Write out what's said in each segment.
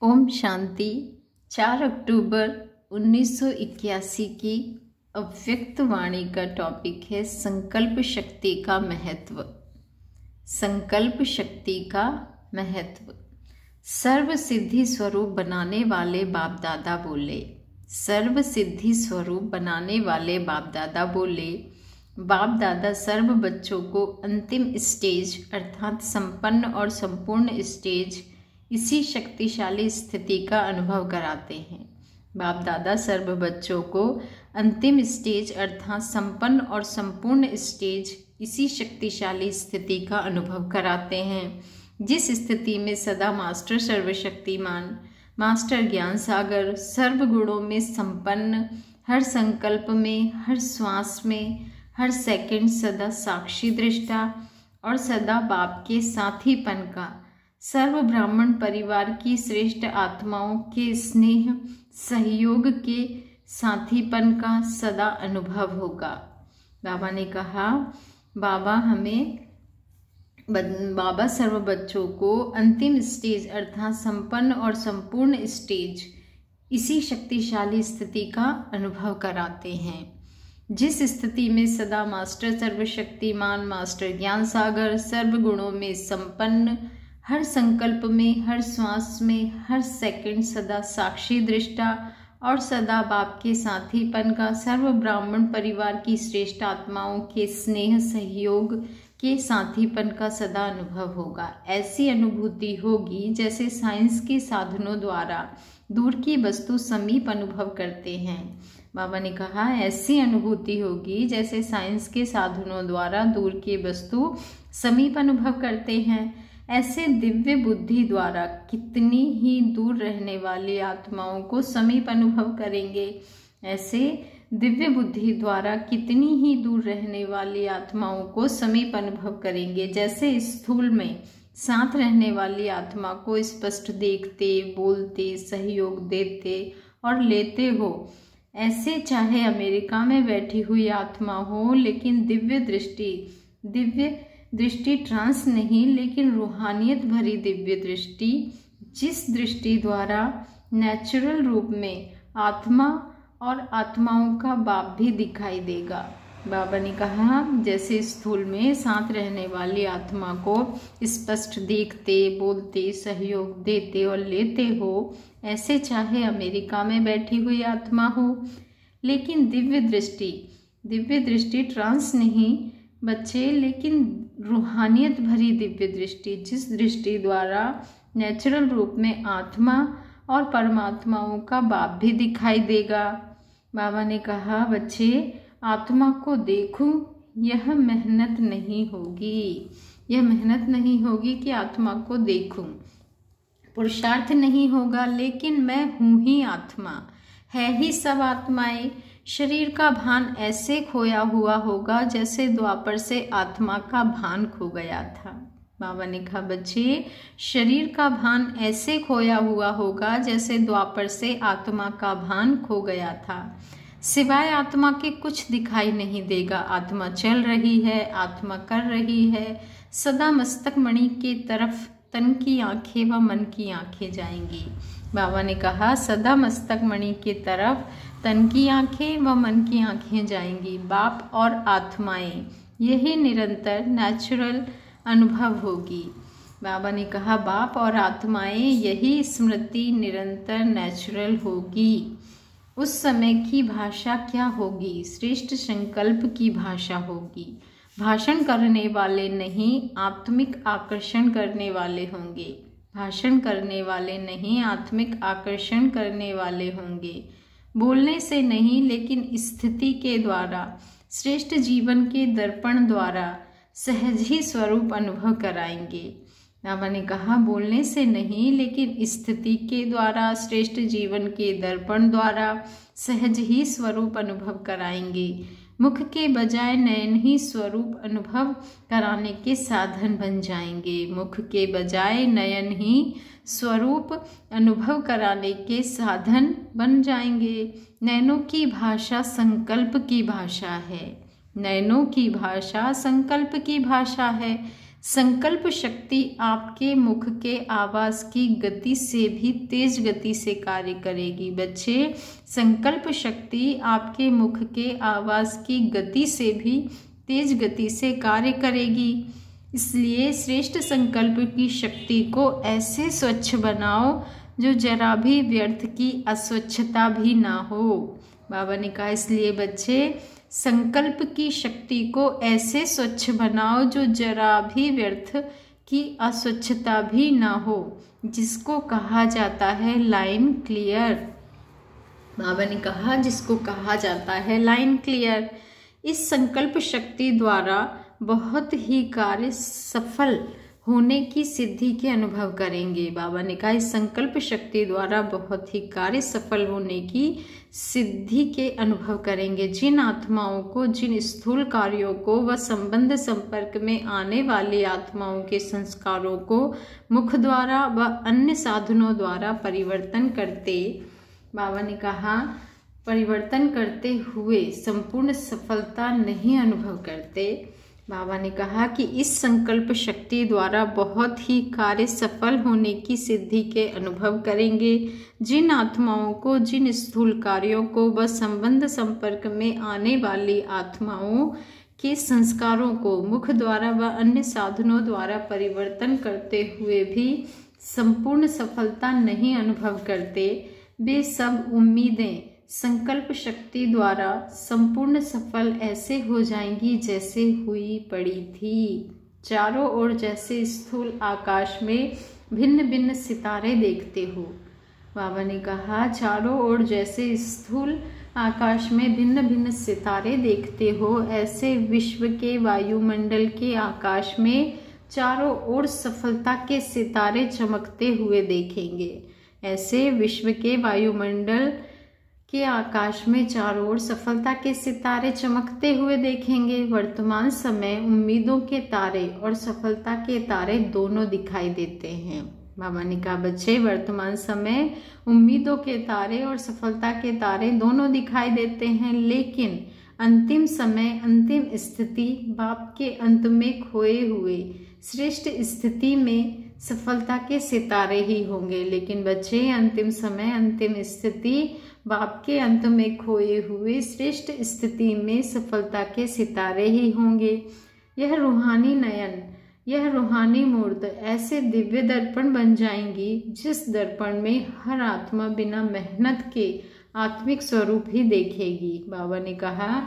ओम शांति। 4 अक्टूबर 1981 की अव्यक्त वाणी का टॉपिक है संकल्प शक्ति का महत्व। संकल्प शक्ति का महत्व। सर्व सिद्धि स्वरूप बनाने वाले बाप दादा बोले। सर्व सिद्धि स्वरूप बनाने वाले बाप दादा बोले। बाप दादा सर्व बच्चों को अंतिम स्टेज अर्थात संपन्न और संपूर्ण स्टेज इसी शक्तिशाली स्थिति का अनुभव कराते हैं। बाप दादा सर्व बच्चों को अंतिम स्टेज अर्थात संपन्न और संपूर्ण स्टेज इसी शक्तिशाली स्थिति का अनुभव कराते हैं, जिस स्थिति में सदा मास्टर सर्वशक्तिमान, मास्टर ज्ञान सागर, सर्व गुणों में संपन्न, हर संकल्प में, हर श्वास में, हर सेकंड सदा साक्षी दृष्टा और सदा बाप के साथीपन का, सर्व ब्राह्मण परिवार की श्रेष्ठ आत्माओं के स्नेह सहयोग के साथीपन का सदा अनुभव होगा। बाबा ने कहा बाबा सर्व बच्चों को अंतिम स्टेज अर्थात संपन्न और संपूर्ण स्टेज इसी शक्तिशाली स्थिति का अनुभव कराते हैं, जिस स्थिति में सदा मास्टर सर्वशक्तिमान, मास्टर ज्ञान सागर, सर्व गुणों में संपन्न, हर संकल्प में, हर श्वास में, हर सेकंड सदा साक्षी दृष्टा और सदा बाप के साथीपन का, सर्व ब्राह्मण परिवार की श्रेष्ठ आत्माओं के स्नेह सहयोग के साथीपन का सदा अनुभव होगा। ऐसी अनुभूति होगी जैसे साइंस के साधनों द्वारा दूर की वस्तु समीप अनुभव करते हैं। बाबा ने कहा ऐसी अनुभूति होगी जैसे साइंस के साधनों द्वारा दूर की वस्तु समीप अनुभव करते हैं। ऐसे दिव्य बुद्धि द्वारा कितनी ही दूर रहने वाली आत्माओं को समीप अनुभव करेंगे। ऐसे दिव्य बुद्धि द्वारा कितनी ही दूर रहने वाली आत्माओं को समीप अनुभव करेंगे। जैसे स्थूल में साथ रहने वाली आत्मा को स्पष्ट देखते, बोलते, सहयोग देते और लेते हो, ऐसे चाहे अमेरिका में बैठी हुई आत्मा हो, लेकिन दिव्य दृष्टि ट्रांस नहीं, लेकिन रूहानियत भरी दिव्य दृष्टि, जिस दृष्टि द्वारा नेचुरल रूप में आत्मा और आत्माओं का बाप भी दिखाई देगा। बाबा ने कहा जैसे स्थूल में साथ रहने वाली आत्मा को स्पष्ट देखते, बोलते, सहयोग देते और लेते हो, ऐसे चाहे अमेरिका में बैठी हुई आत्मा हो, लेकिन दिव्य दृष्टि ट्रांस नहीं बच्चे, लेकिन रूहानियत भरी दिव्य दृष्टि, जिस दृष्टि द्वारा नेचुरल रूप में आत्मा और परमात्माओं का बाप भी दिखाई देगा। बाबा ने कहा बच्चे आत्मा को देखूं, यह मेहनत नहीं होगी कि आत्मा को देखूं, पुरुषार्थ नहीं होगा, लेकिन मैं हूं ही आत्मा, है ही सब आत्माएं। शरीर का भान ऐसे खोया हुआ होगा जैसे द्वापर से आत्मा का भान खो गया था। बाबा ने कहा बच्चे शरीर का भान ऐसे खोया हुआ होगा जैसे द्वापर से आत्मा का भान खो गया था। सिवाय आत्मा के कुछ दिखाई नहीं देगा। आत्मा चल रही है, आत्मा कर रही है, सदा मस्तक मणि के तरफ तन की आंखें व मन की आंखें जाएंगी। बाबा ने कहा सदा मस्तक मणि के तरफ तन की आंखें व मन की आंखें जाएंगी। बाप और आत्माएं, यही निरंतर नेचुरल अनुभव होगी। बाबा ने कहा बाप और आत्माएं, यही स्मृति निरंतर नेचुरल होगी। उस समय की भाषा क्या होगी? श्रेष्ठ संकल्प की भाषा होगी। भाषण करने वाले नहीं, आत्मिक आकर्षण करने वाले होंगे। भाषण करने वाले नहीं, आत्मिक आकर्षण करने वाले होंगे। बोलने से नहीं, लेकिन स्थिति के द्वारा, श्रेष्ठ जीवन के दर्पण द्वारा सहज ही स्वरूप अनुभव कराएंगे। बाबा ने कहा बोलने से नहीं, लेकिन स्थिति के द्वारा, श्रेष्ठ जीवन के दर्पण द्वारा सहज ही स्वरूप अनुभव कराएंगे। मुख के बजाय नयन ही स्वरूप अनुभव कराने के साधन बन जाएंगे। मुख के बजाय नयन ही स्वरूप अनुभव कराने के साधन बन जाएंगे। नयनों की भाषा संकल्प की भाषा है। नयनों की भाषा संकल्प की भाषा है। संकल्प शक्ति आपके मुख के आवाज की गति से भी तेज गति से कार्य करेगी। बच्चे, संकल्प शक्ति आपके मुख के आवाज की गति से भी तेज गति से कार्य करेगी। इसलिए श्रेष्ठ संकल्प की शक्ति को ऐसे स्वच्छ बनाओ जो जरा भी व्यर्थ की अस्वच्छता भी ना हो। बाबा ने कहा, इसलिए बच्चे संकल्प की शक्ति को ऐसे स्वच्छ बनाओ जो जरा भी व्यर्थ की अस्वच्छता भी ना हो, जिसको कहा जाता है लाइन क्लियर। बाबा ने कहा जिसको कहा जाता है लाइन क्लियर। इस संकल्प शक्ति द्वारा बहुत ही कार्य सफल होने की सिद्धि के अनुभव करेंगे। बाबा ने कहा इस संकल्प शक्ति द्वारा बहुत ही कार्य सफल होने की सिद्धि के अनुभव करेंगे। जिन आत्माओं को, जिन स्थूल कार्यों को व संबंध संपर्क में आने वाली आत्माओं के संस्कारों को मुख द्वारा व अन्य साधनों द्वारा परिवर्तन करते, बाबा ने कहा परिवर्तन करते हुए संपूर्ण सफलता नहीं अनुभव करते। बाबा ने कहा कि इस संकल्प शक्ति द्वारा बहुत ही कार्य सफल होने की सिद्धि के अनुभव करेंगे। जिन आत्माओं को, जिन स्थूल कार्यों को व संबंध संपर्क में आने वाली आत्माओं के संस्कारों को मुख द्वारा व अन्य साधनों द्वारा परिवर्तन करते हुए भी संपूर्ण सफलता नहीं अनुभव करते, वे सब उम्मीदें संकल्प शक्ति द्वारा संपूर्ण सफल ऐसे हो जाएंगी जैसे हुई पड़ी थी। चारों ओर जैसे स्थूल आकाश में भिन्न भिन्न सितारे देखते हो। बाबा ने कहा चारों ओर जैसे स्थूल आकाश में भिन्न भिन्न सितारे देखते हो, ऐसे विश्व के वायुमंडल के आकाश में चारों ओर सफलता के सितारे चमकते हुए देखेंगे। ऐसे विश्व के वायुमंडल के आकाश में चारों ओर सफलता के सितारे चमकते हुए देखेंगे। वर्तमान समय उम्मीदों के तारे और सफलता के तारे दोनों दिखाई देते हैं। बाबा ने कहा बच्चे, वर्तमान समय उम्मीदों के तारे और सफलता के तारे दोनों दिखाई देते हैं, लेकिन अंतिम समय, अंतिम स्थिति बाप के अंत में खोए हुए श्रेष्ठ स्थिति में सफलता के सितारे ही होंगे। लेकिन बच्चे, अंतिम समय, अंतिम स्थिति बाप के अंत में खोए हुए श्रेष्ठ स्थिति में सफलता के सितारे ही होंगे। यह रूहानी नयन, यह रूहानी मूर्त ऐसे दिव्य दर्पण बन जाएंगी जिस दर्पण में हर आत्मा बिना मेहनत के आत्मिक स्वरूप ही देखेगी। बाबा ने कहा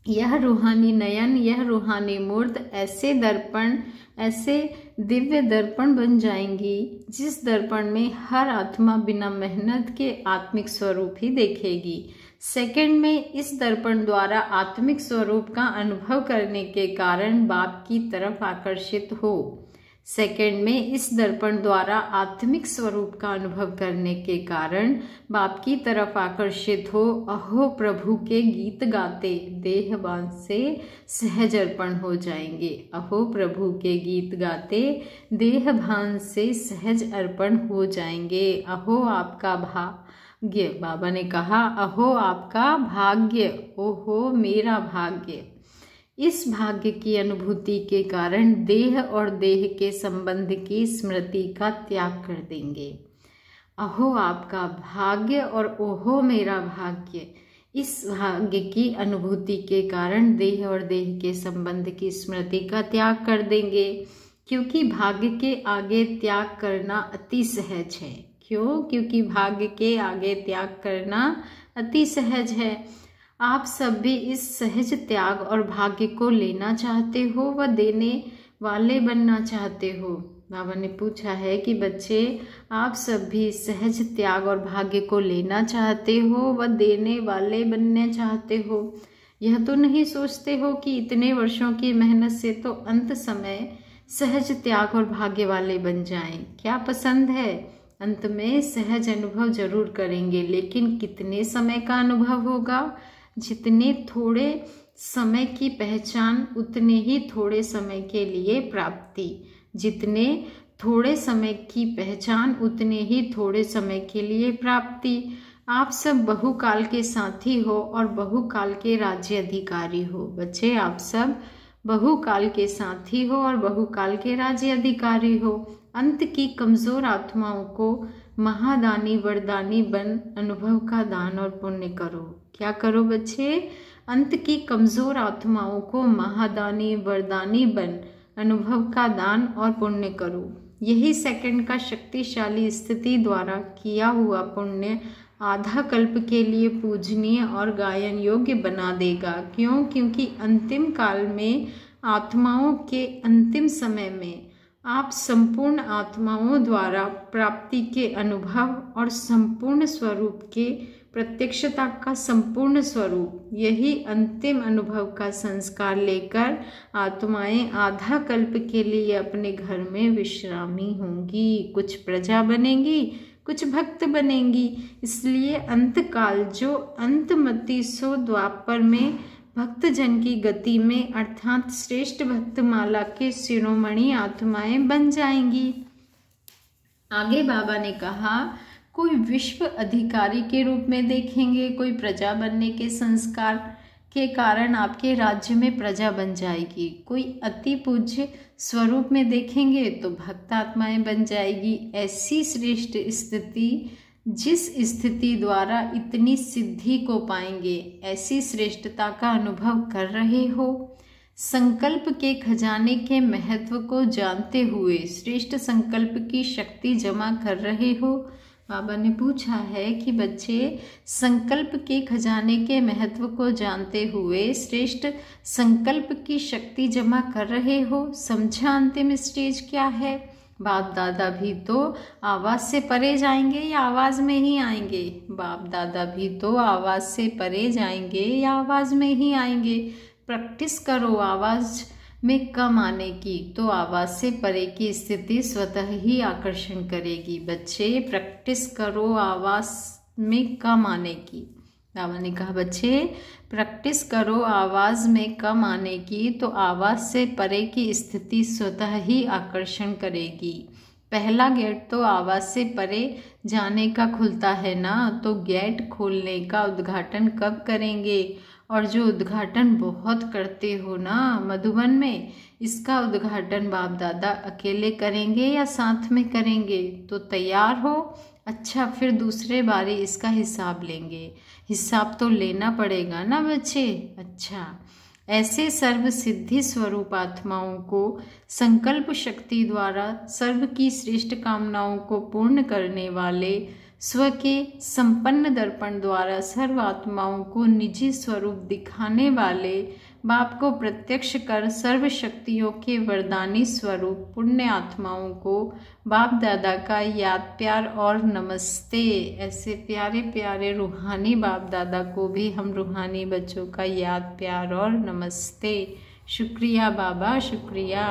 यह रूहानी नयन, यह रूहानी मूर्त ऐसे दर्पण, ऐसे दिव्य दर्पण बन जाएंगी जिस दर्पण में हर आत्मा बिना मेहनत के आत्मिक स्वरूप ही देखेगी। सेकंड में इस दर्पण द्वारा आत्मिक स्वरूप का अनुभव करने के कारण बाप की तरफ आकर्षित हो। सेकंड में इस दर्पण द्वारा आत्मिक स्वरूप का अनुभव करने के कारण बाप की तरफ आकर्षित हो। अहो प्रभु के गीत गाते देहवान से सहज अर्पण हो जाएंगे। अहो प्रभु के गीत गाते देहभान से सहज अर्पण हो जाएंगे। अहो आपका भाग्य, बाबा ने कहा अहो आपका भाग्य, ओहो मेरा भाग्य। इस भाग्य की अनुभूति के कारण देह और देह के संबंध की स्मृति का त्याग कर देंगे। अहो आपका भाग्य और ओहो मेरा भाग्य। इस भाग्य की अनुभूति के कारण देह और देह के संबंध की स्मृति का त्याग कर देंगे, क्योंकि भाग्य के आगे त्याग करना अति सहज है। क्यों? क्योंकि भाग्य के आगे त्याग करना अति सहज है। आप सब भी इस सहज त्याग और भाग्य को लेना चाहते हो व देने वाले बनना चाहते हो। बाबा ने पूछा है कि बच्चे, आप सब भी सहज त्याग और भाग्य को लेना चाहते हो व देने वाले बनना चाहते हो। यह तो नहीं सोचते हो कि इतने वर्षों की मेहनत से तो अंत समय सहज त्याग और भाग्य वाले बन जाएं। क्या पसंद है? अंत में सहज अनुभव जरूर करेंगे, लेकिन कितने समय का अनुभव होगा? जितने थोड़े समय की पहचान उतने ही थोड़े समय के लिए प्राप्ति। जितने थोड़े समय की पहचान उतने ही थोड़े समय के लिए प्राप्ति। आप सब बहुकाल के साथी हो और बहुकाल के राज्य अधिकारी हो। बच्चे, आप सब बहुकाल के साथी हो और बहुकाल के राज्य अधिकारी हो। अंत की कमजोर आत्माओं को महादानी वरदानी बन अनुभव का दान और पुण्य करो। क्या करो बच्चे? अंत की कमजोर आत्माओं को महादानी वरदानी बन अनुभव का दान और पुण्य करो। यही सेकंड का शक्तिशाली स्थिति द्वारा किया हुआ पुण्य आधा कल्प के लिए पूजनीय और गायन योग्य बना देगा। क्यों? क्योंकि अंतिम काल में आत्माओं के अंतिम समय में आप संपूर्ण आत्माओं द्वारा प्राप्ति के अनुभव और संपूर्ण स्वरूप के प्रत्यक्षता का संपूर्ण स्वरूप, यही अंतिम अनुभव का संस्कार लेकर आत्माएं आधा कल्प के लिए अपने घर में विश्रामी होंगी। कुछ प्रजा बनेंगी, कुछ भक्त बनेंगी। इसलिए अंतकाल जो अंतमति सो द्वापर में भक्त जन की गति में अर्थात श्रेष्ठ भक्त माला के शिरोमणि आत्माएं बन जाएंगी। आगे बाबा ने कहा, कोई विश्व अधिकारी के रूप में देखेंगे, कोई प्रजा बनने के संस्कार के कारण आपके राज्य में प्रजा बन जाएगी। कोई अति पूज्य स्वरूप में देखेंगे तो भक्त आत्माएं बन जाएगी। ऐसी श्रेष्ठ स्थिति, जिस स्थिति द्वारा इतनी सिद्धि को पाएंगे, ऐसी श्रेष्ठता का अनुभव कर रहे हो। संकल्प के खजाने के महत्व को जानते हुए श्रेष्ठ संकल्प की शक्ति जमा कर रहे हो। बाबा ने पूछा है कि बच्चे, संकल्प के खजाने के महत्व को जानते हुए श्रेष्ठ संकल्प की शक्ति जमा कर रहे हो। समझा अंतिम स्टेज क्या है? बाप दादा भी तो आवाज से परे जाएंगे या आवाज में ही आएंगे? बाप दादा भी तो आवाज से परे जाएंगे या आवाज में ही आएंगे। प्रैक्टिस करो आवाज में कम आने की, तो आवाज से परे की स्थिति स्वतः ही आकर्षण करेगी। बच्चे प्रैक्टिस करो आवाज में कम आने की। बाबा ने कहा बच्चे प्रैक्टिस करो आवाज में कम आने की, तो आवाज से परे की स्थिति स्वतः ही आकर्षण करेगी। पहला गेट तो आवाज से परे जाने का खुलता है ना, तो गेट खोलने का उद्घाटन कब करेंगे? और जो उद्घाटन बहुत करते हो ना मधुबन में, इसका उद्घाटन बाप दादा अकेले करेंगे या साथ में करेंगे? तो तैयार हो? अच्छा, फिर दूसरे बारी इसका हिसाब लेंगे। हिसाब तो लेना पड़ेगा ना बच्चे। अच्छा, ऐसे सर्व सिद्धि स्वरूप आत्माओं को संकल्प शक्ति द्वारा सर्व की श्रेष्ठ कामनाओं को पूर्ण करने वाले, स्व के संपन्न दर्पण द्वारा सर्व आत्माओं को निजी स्वरूप दिखाने वाले, बाप को प्रत्यक्ष कर सर्व शक्तियों के वरदानी स्वरूप पुण्य आत्माओं को बाप दादा का याद प्यार और नमस्ते। ऐसे प्यारे प्यारे रूहानी बाप दादा को भी हम रूहानी बच्चों का याद प्यार और नमस्ते। शुक्रिया बाबा, शुक्रिया।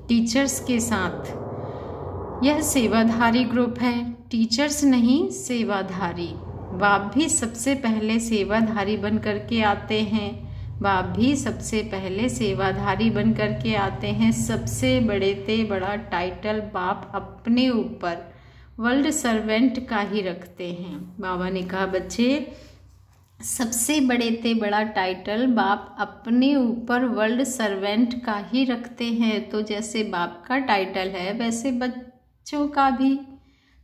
टीचर्स के साथ यह सेवाधारी ग्रुप है, टीचर्स नहीं सेवाधारी। बाप भी सबसे पहले सेवाधारी बन करके आते हैं। बाप भी सबसे पहले सेवाधारी बन करके आते हैं। सबसे बड़े ते बड़ा टाइटल बाप अपने ऊपर वर्ल्ड सर्वेंट का ही रखते हैं। बाबा ने कहा बच्चे सबसे बड़े ते बड़ा टाइटल बाप अपने ऊपर वर्ल्ड सर्वेंट का ही रखते हैं। तो जैसे बाप का टाइटल है वैसे बच्चों का भी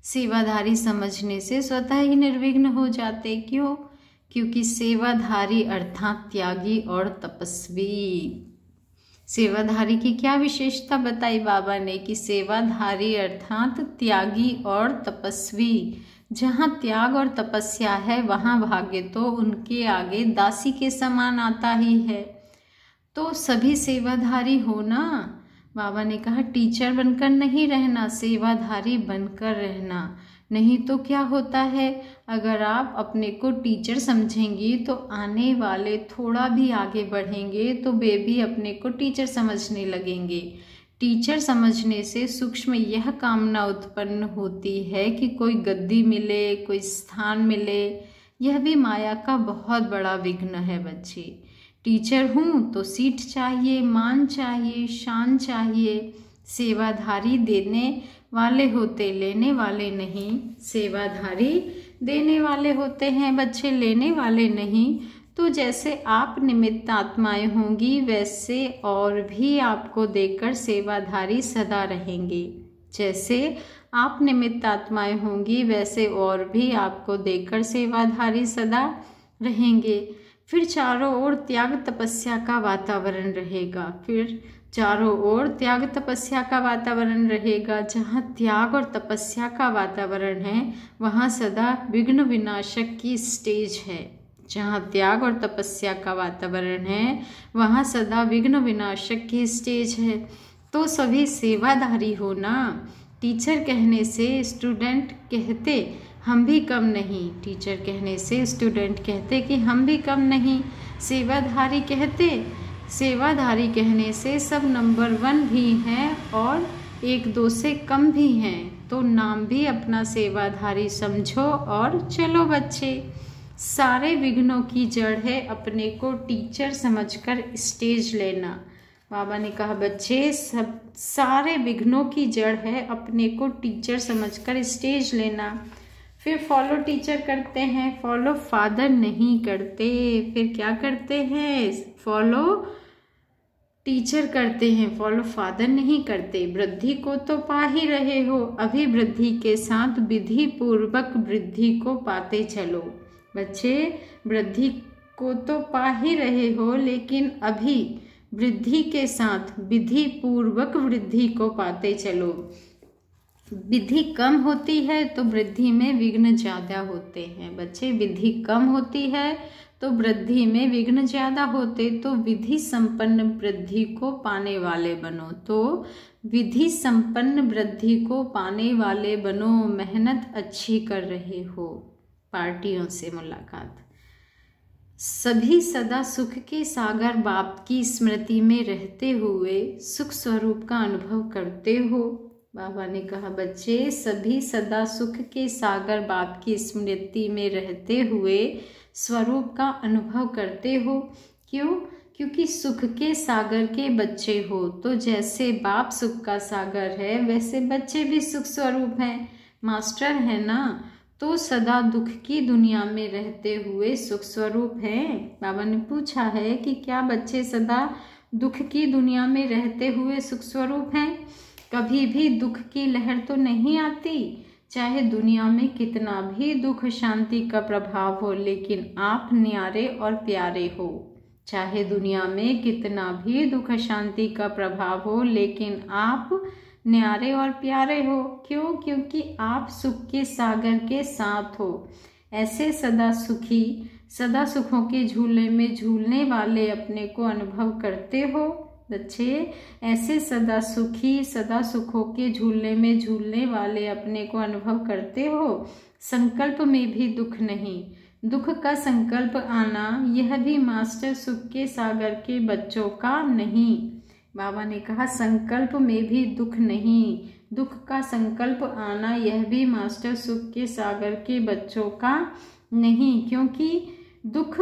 सेवाधारी समझने से स्वतः ही निर्विघ्न हो जाते। क्यों? क्योंकि सेवाधारी अर्थात त्यागी और तपस्वी। सेवाधारी की क्या विशेषता बताई बाबा ने कि सेवाधारी अर्थात त्यागी और तपस्वी। जहाँ त्याग और तपस्या है वहाँ भाग्य तो उनके आगे दासी के समान आता ही है। तो सभी सेवाधारी हो ना। बाबा ने कहा टीचर बनकर नहीं रहना, सेवाधारी बनकर रहना। नहीं तो क्या होता है, अगर आप अपने को टीचर समझेंगी तो आने वाले थोड़ा भी आगे बढ़ेंगे तो बेबी अपने को टीचर समझने लगेंगे। टीचर समझने से सूक्ष्म यह कामना उत्पन्न होती है कि कोई गद्दी मिले, कोई स्थान मिले। यह भी माया का बहुत बड़ा विघ्न है बच्चे। टीचर हूँ तो सीट चाहिए, मान चाहिए, शान चाहिए। सेवाधारी देने वाले होते, लेने वाले नहीं। सेवाधारी देने वाले होते हैं बच्चे, लेने वाले नहीं। तो जैसे आप निमित्त आत्माएं होंगी वैसे और भी आपको देखकर सेवाधारी सदा रहेंगे। जैसे आप निमित्त आत्माएं होंगी वैसे और भी आपको देखकर सेवाधारी सदा रहेंगे। फिर चारों ओर त्याग तपस्या का वातावरण रहेगा। फिर चारों ओर त्याग तपस्या का वातावरण रहेगा। जहाँ त्याग और तपस्या का वातावरण है वहाँ सदा विघ्न विनाशक की स्टेज है। जहाँ त्याग और तपस्या का वातावरण है वहाँ सदा विघ्न विनाशक की स्टेज है। तो सभी सेवाधारी हो ना। टीचर कहने से स्टूडेंट कहते हम भी कम नहीं। टीचर कहने से स्टूडेंट कहते कि हम भी कम नहीं। सेवाधारी कहने से सब नंबर 1 भी हैं और 1-2 से कम भी हैं। तो नाम भी अपना सेवाधारी समझो और चलो बच्चे। सारे विघ्नों की जड़ है अपने को टीचर समझकर स्टेज लेना। बाबा ने कहा बच्चे सब सारे विघ्नों की जड़ है अपने को टीचर समझकर स्टेज लेना। फिर फॉलो टीचर करते हैं, फॉलो फादर नहीं करते। फिर क्या करते हैं? फॉलो टीचर करते हैं, फॉलो फादर नहीं करते। वृद्धि को तो पा ही रहे हो, अभी वृद्धि के साथ विधि पूर्वक वृद्धि को पाते चलो। बच्चे वृद्धि को तो पा ही रहे हो लेकिन अभी वृद्धि के साथ विधि पूर्वक वृद्धि को पाते चलो। विधि कम होती है तो वृद्धि में विघ्न ज़्यादा होते हैं। बच्चे विधि कम होती है तो वृद्धि में विघ्न ज़्यादा होते। तो विधि संपन्न वृद्धि को पाने वाले बनो। तो विधि संपन्न वृद्धि को पाने वाले बनो। मेहनत अच्छी कर रहे हो। पार्टियों से मुलाकात। सभी सदा सुख के सागर बाप की स्मृति में रहते हुए सुख स्वरूप का अनुभव करते हो। बाबा ने कहा बच्चे सभी सदा सुख के सागर बाप की स्मृति में रहते हुए स्वरूप का अनुभव करते हो। क्यों? क्योंकि सुख के सागर के बच्चे हो। तो जैसे बाप सुख का सागर है वैसे बच्चे भी सुख स्वरूप हैं। मास्टर है ना, तो सदा दुख की दुनिया में रहते हुए सुख स्वरूप हैं। बाबा ने पूछा है कि क्या बच्चे सदा दुख की दुनिया में रहते हुए सुख स्वरूप हैं? कभी भी दुख की लहर तो नहीं आती। चाहे दुनिया में कितना भी दुख शांति का प्रभाव हो लेकिन आप न्यारे और प्यारे हो। चाहे दुनिया में कितना भी दुख शांति का प्रभाव हो लेकिन आप न्यारे और प्यारे हो। क्यों? क्योंकि आप सुख के सागर के साथ हो। ऐसे सदा सुखी सदा सुखों के झूले में झूलने वाले अपने को अनुभव करते हो। बच्चे ऐसे सदा सुखी सदा सुखों के झूले में झूलने वाले अपने को अनुभव करते हो। संकल्प में भी दुख नहीं। दुख का संकल्प आना यह भी मास्टर सुख के सागर के बच्चों का नहीं। बाबा ने कहा संकल्प में भी दुख नहीं। दुख का संकल्प आना यह भी मास्टर सुख के सागर के बच्चों का नहीं। क्योंकि दुख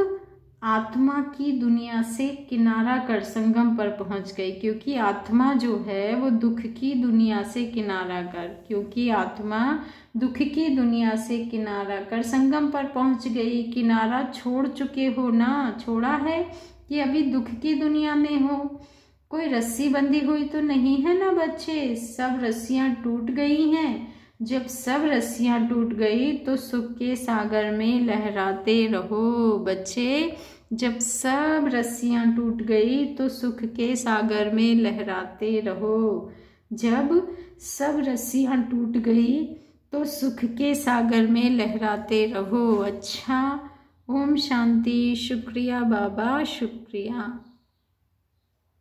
आत्मा की दुनिया से किनारा कर संगम पर पहुंच गई। क्योंकि आत्मा जो है वो दुख की दुनिया से किनारा कर क्योंकि आत्मा दुख की दुनिया से किनारा कर संगम पर पहुंच गई। किनारा छोड़ चुके हो ना, छोड़ा है कि अभी दुख की दुनिया में हो। कोई रस्सी बंधी हुई तो नहीं है ना बच्चे, सब रस्सियां टूट गई हैं। जब सब रस्सियां टूट गई तो सुख के सागर में लहराते रहो। बच्चे जब सब रस्सियां टूट गई तो सुख के सागर में लहराते रहो। जब सब रस्सियां टूट गई तो सुख के सागर में लहराते रहो। अच्छा, ओम शांति। शुक्रिया बाबा, शुक्रिया।